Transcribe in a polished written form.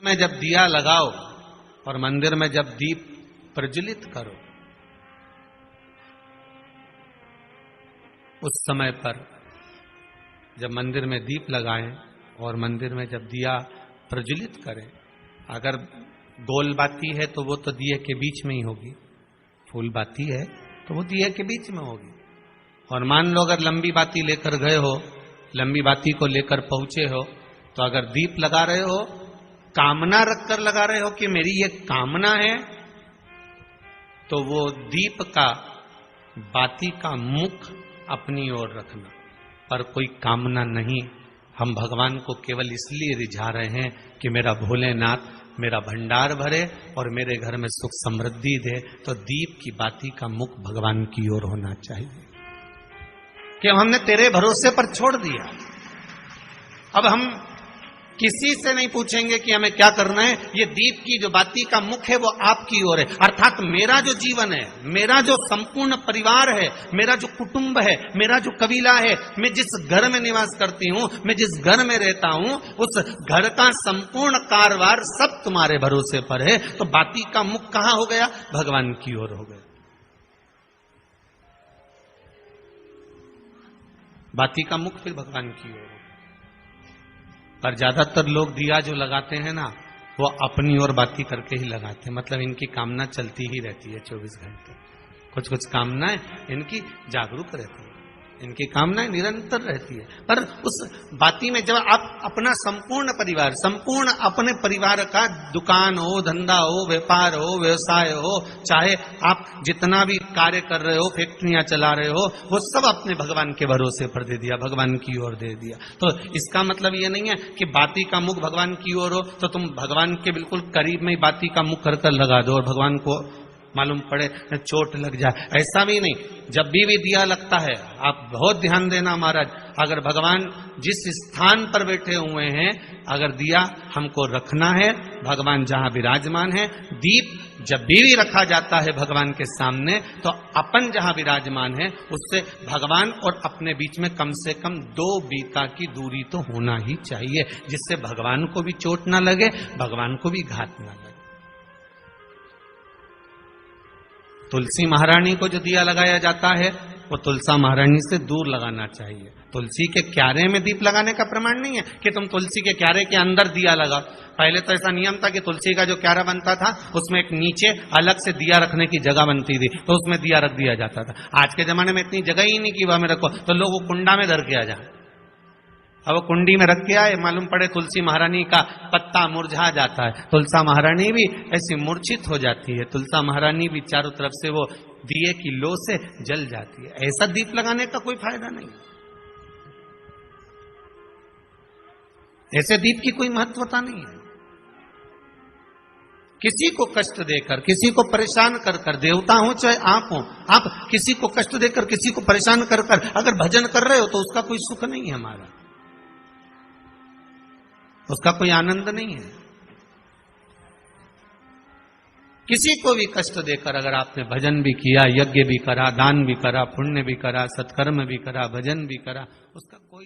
में जब दिया लगाओ और मंदिर में जब दीप प्रज्वलित करो, उस समय पर जब मंदिर में दीप लगाएं और मंदिर में जब दिया प्रज्वलित करें, अगर गोल बाती है तो वो तो दिए के बीच में ही होगी, फूल बाती है तो वो दिए के बीच में होगी। और मान लो अगर लंबी बाती लेकर गए हो, लंबी बाती को लेकर पहुंचे हो, तो अगर दीप लगा रहे हो, कामना रखकर लगा रहे हो कि मेरी ये कामना है, तो वो दीप का, बाती का मुख अपनी ओर रखना, पर कोई कामना नहीं। हम भगवान को केवल इसलिए रिझा रहे हैं कि मेरा भोलेनाथ मेरा भंडार भरे और मेरे घर में सुख समृद्धि दे। तो दीप की बाती का मुख भगवान की ओर होना चाहिए कि हमने तेरे भरोसे पर छोड़ दिया। अब हम किसी से नहीं पूछेंगे कि हमें क्या करना है, ये दीप की जो बाती का मुख है वो आपकी ओर है। अर्थात मेरा जो जीवन है, मेरा जो संपूर्ण परिवार है, मेरा जो कुटुंब है, मेरा जो कबीला है, मैं जिस घर में निवास करती हूं, मैं जिस घर में रहता हूं, उस घर का संपूर्ण कारभार सब तुम्हारे भरोसे पर है। तो बाती का मुख कहां हो गया? भगवान की ओर हो गया। बाती का मुख फिर भगवान की ओर। पर ज्यादातर लोग दिया जो लगाते हैं ना, वो अपनी ओर बाती करके ही लगाते हैं। मतलब इनकी कामना चलती ही रहती है 24 घंटे। कुछ कुछ कामनाएं इनकी जागरूक रहती है, इनकी कामनाएं निरंतर रहती है। पर उस बाती में जब आप अपना संपूर्ण परिवार, संपूर्ण अपने परिवार का, दुकान हो, धंधा हो, व्यापार हो, व्यवसाय हो, चाहे आप जितना भी कार्य कर रहे हो, फैक्ट्रियां चला रहे हो, वो सब अपने भगवान के भरोसे पर दे दिया, भगवान की ओर दे दिया। तो इसका मतलब ये नहीं है कि बाती का मुख भगवान की ओर हो तो तुम भगवान के बिल्कुल करीब में ही बाती का मुख कर लगा दो और भगवान को मालूम पड़े चोट लग जाए, ऐसा भी नहीं। जब भी दिया लगता है, आप बहुत ध्यान देना महाराज, अगर भगवान जिस स्थान पर बैठे हुए हैं, अगर दिया हमको रखना है, भगवान जहां विराजमान है, दीप जब भी रखा जाता है भगवान के सामने, तो अपन जहां विराजमान है उससे भगवान और अपने बीच में कम से कम 2 बीता की दूरी तो होना ही चाहिए, जिससे भगवान को भी चोट ना लगे, भगवान को भी घात ना लगे। तुलसी महारानी को जो दिया लगाया जाता है वो तुलसा महारानी से दूर लगाना चाहिए। तुलसी के क्यारे में दीप लगाने का प्रमाण नहीं है कि तुम तुलसी के क्यारे के अंदर दिया लगाओ। पहले तो ऐसा नियम था कि तुलसी का जो क्यारा बनता था उसमें एक नीचे अलग से दिया रखने की जगह बनती थी, तो उसमें दिया रख दिया जाता था। आज के जमाने में इतनी जगह ही नहीं कि वह में रखो, तो लोग वो कुंडा में धर के आ जाए। अब वो कुंडी में रख के आए, मालूम पड़े तुलसी महारानी का पत्ता मुरझा जाता है, तुलसा महारानी भी ऐसी मूर्छित हो जाती है, तुलसा महारानी भी चारों तरफ से वो दिए की लो से जल जाती है। ऐसा दीप लगाने का कोई फायदा नहीं, ऐसे दीप की कोई महत्वता नहीं है। किसी को कष्ट देकर, किसी को परेशान कर कर, देवता हो चाहे आप हो, आप किसी को कष्ट देकर, किसी को परेशान कर कर अगर भजन कर रहे हो तो उसका कोई सुख नहीं है हमारा, उसका कोई आनंद नहीं है। किसी को भी कष्ट देकर अगर आपने भजन भी किया, यज्ञ भी करा, दान भी करा, पुण्य भी करा, सत्कर्म भी करा, भजन भी करा, उसका कोई